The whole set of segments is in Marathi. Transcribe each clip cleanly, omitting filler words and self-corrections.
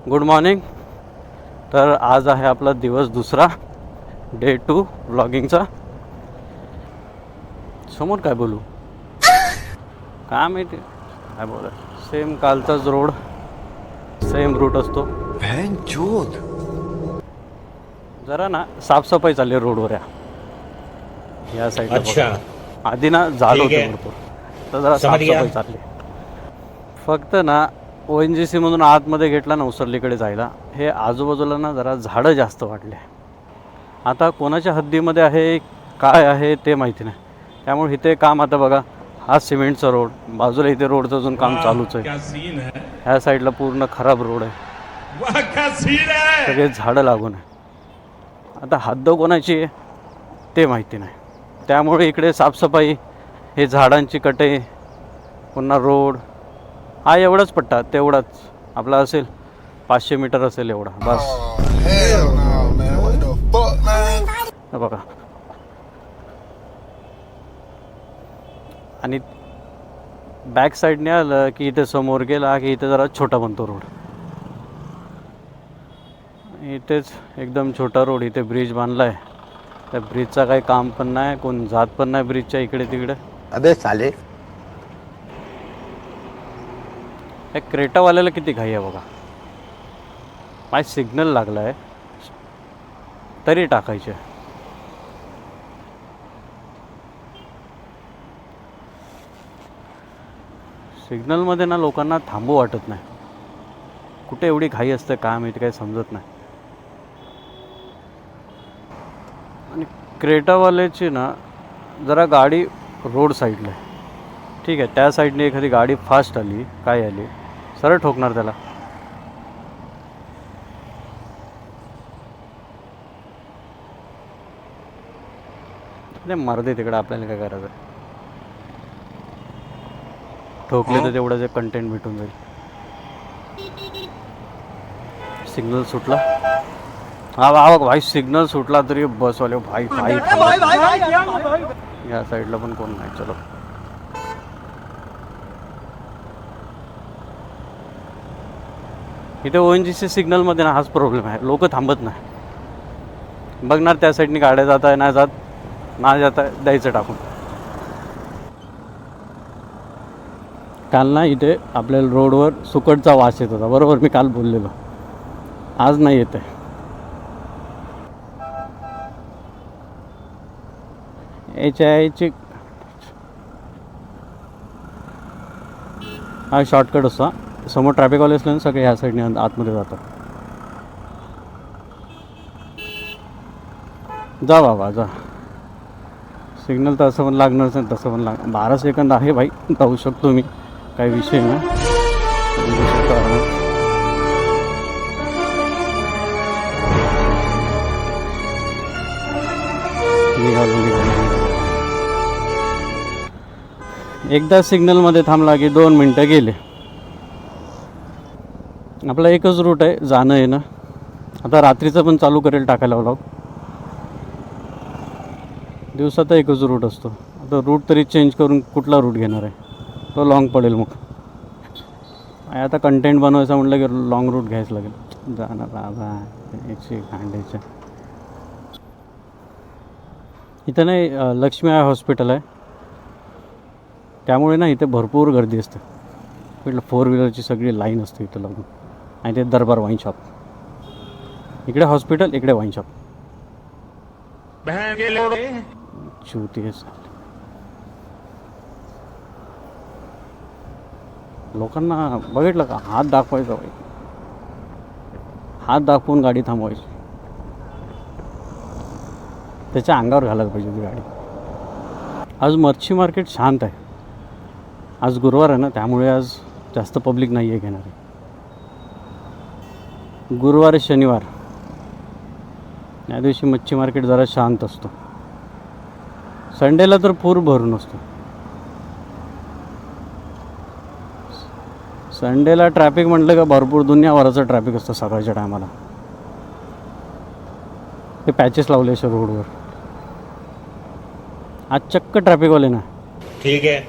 Good morning. तर आज आहे आपला दिवस दुसरा, डे 2 व्लॉगिंगचा. समोर काय बोलू काय माहिती काय बोला. सेम कालचाच रोड, सेम रूट असतो. जरा ना साफसफाई चालली रोडवर या साईडला. अच्छा, आधी ना झाड होते ठीक भरपूर, तर जरा समझ गया. साफसफाई चालली. फक्त ना ONGC मधून आतमध्ये घेतला ना उसरलीकडे जायला, हे आजूबाजूला ना जरा झाडं जास्त वाढले. आता कोणाच्या हद्दीमध्ये आहे काय आहे ते माहिती नाही. त्यामुळे इथे काम, आता बघा हा सिमेंटचा रोड, बाजूला इथे रोडचं अजून काम चालूच आहे. ह्या साईडला पूर्ण खराब रोड आहे, सगळे झाडं लागून आहे. आता हद्द कोणाची आहे ते माहिती नाही. त्यामुळे इकडे साफसफाई, हे झाडांची कटे, पुन्हा रोड, हा एवढाच पट्टा, तेवढाच आपला असेल 500 मीटर असेल एवढा बस. बघा, आणि बॅक साईडने आलं की इथे समोर गेला की इथे जरा छोटा बनतो रोड. इथेच एकदम छोटा रोड, इथे ब्रिज बांधला आहे. त्या ब्रिजचा काही काम पण नाही, कोण जात पण नाही ब्रिजच्या इकडे तिकडे. अबे साले, हे क्रेटावाल्याला किती घाई आहे बघा. माझ सिग्नल लागला आहे तरी टाकायचे. सिग्नलमध्ये ना लोकांना थांबू वाटत नाही. कुठे एवढी घाई असते काय माहिती, काही समजत नाही. आणि क्रेटावाल्याची ना जरा गाडी रोड साईडला आहे, ठीक आहे. त्या साईडने एखादी गाडी फास्ट आली, काय आली, सरळ ठोकणार त्याला. नाही मारते तिकडे, आपल्याला काय करायचं. ठोकले तर तेवढंच एक कंटेंट भेटून जाईल. सिग्नल सुटला. हा बघ भाई, सिग्नल सुटला तरी बसवाले भाई भाई या साईडला पण कोण नाही. चलो, इथे ONGC सिग्नलमध्ये ना हाच प्रॉब्लेम आहे, लोक थांबत नाही. बघणार त्या साईडनी गाड्या जात आहे, नाही जात, नाही जात आहे, द्यायचं टाकून. काल ना इथे आपल्याला रोडवर सुकटचा वास येत होता, बरोबर मी काल बोललेलो. आज नाही येत आहे. याची हा शॉर्टकट असतो. समोर ट्रॅफिकवाले असले ना सगळे ह्या साईडने आतमध्ये जातात. जा बाबा जा. सिग्नल तर असं पण लागणारच नाही, तसं पण 12 सेकंद आहे भाई, जाऊ शकतो मी, काही विषय नाही. एकदा सिग्नलमध्ये थांबला की 2 मिनटं गेले. आपला एकच रूट आहे जाणं येणं. आता रात्रीचं पण चालू करेल टाकायला व्लॉग. दिवसात एकच रूट असतो. आता रूट तरी चेंज करून कुठला रूट घेणार आहे, तो लॉंग पडेल. मग आता कंटेंट बनवायचं म्हटलं की लॉंग रूट घ्यायचं लागेल. जाणार बाबा याची खांडायचं. इथं नाही लक्ष्मी आय हॉस्पिटल आहे, त्यामुळे ना इथे भरपूर गर्दी असते. म्हटलं 4 व्हीलरची सगळी लाईन असते इथं लागून. आणि ते दरबार वाईन शॉप, इकडे हॉस्पिटल, इकडे वाईन शॉप. चुती आहे. लोकांना बघितलं का, हात दाखवायचा बाई, हात दाखवून गाडी थांबवायची. त्याच्या अंगावर घालायला पाहिजे ती गाडी. आज मच्छी मार्केट शांत आहे. आज गुरुवार आहे ना, त्यामुळे आज जास्त पब्लिक नाही आहे घेणारी. गुरुवार शनिवार या दिवशी मच्छी मार्केट जरा शांत असतो. संडेला तर पूर भरून असतो. संडेला ट्रॅफिक म्हटलं का भरपूर दुनियाभराचं ट्रॅफिक असतं सकाळच्या टायमाला. ते पॅचेस लावले असे रोडवर. आज चक्क ट्रॅफिकवाले ना. ठीक है,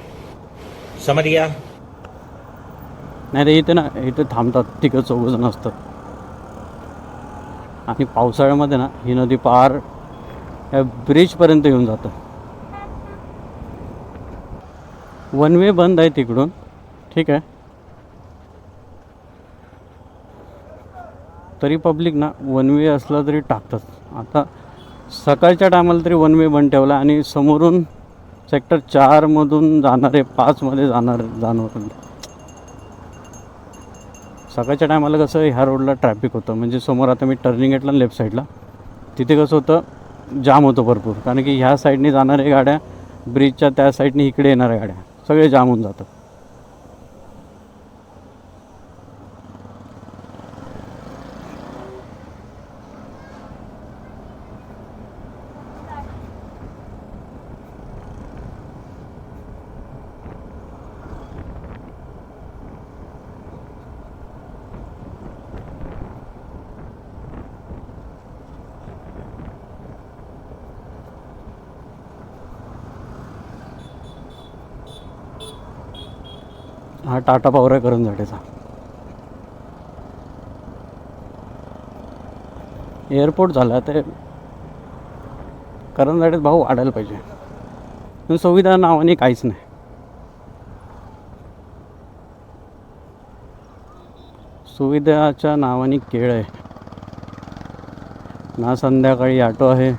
समझ गया. नाही रे, इथे ना इथे थांबतात, तिकडे 4 जण असतात. आणि पावसाळ्यामध्ये ना ही नदी पार या ब्रिजपर्यंत येऊन जातं. वन वे बंद आहे तिकडून, ठीक आहे. तरी पब्लिक ना वन वे असला तरी टाकतात. आता सकाळच्या टायमाला तरी वन वे बंद ठेवला आणि समोरून सेक्टर 4मधून जाणारे 5मध्ये जाणार. सकाळच्या टायमाला कसं ह्या रोडला ट्रॅफिक होतं, म्हणजे समोर आता मी टर्निंग घेतला लेफ्ट साईडला, तिथे कसं होतं जाम होतं भरपूर, कारण की ह्या साईडने जाणाऱ्या गाड्या, ब्रिजच्या त्या साईडने इकडे येणाऱ्या गाड्या सगळे जाम होऊन जातात. हा टाटा पॉवर आहे करंजाडेचा. एअरपोर्ट झाला तर करंजाडेत भाव वाढायला पाहिजे, पण सुविधा नावाने काहीच नाही. सुविधाच्या नावाने केळ आहे. ना संध्याकाळी ॲटो आहे,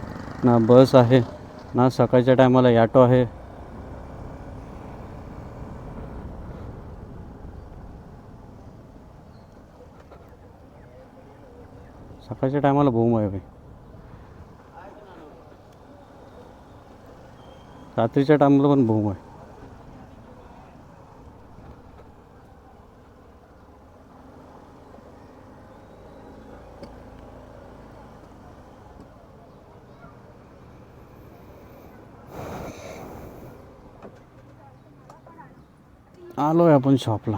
ना बस आहे, ना सकाळच्या टायमाला ॲटो आहे. सकाळच्या टायमाला बोंब आहे भाई, रात्रीच्या टायमाला पण बोंब आहे. आलो आहे आपण शॉपला.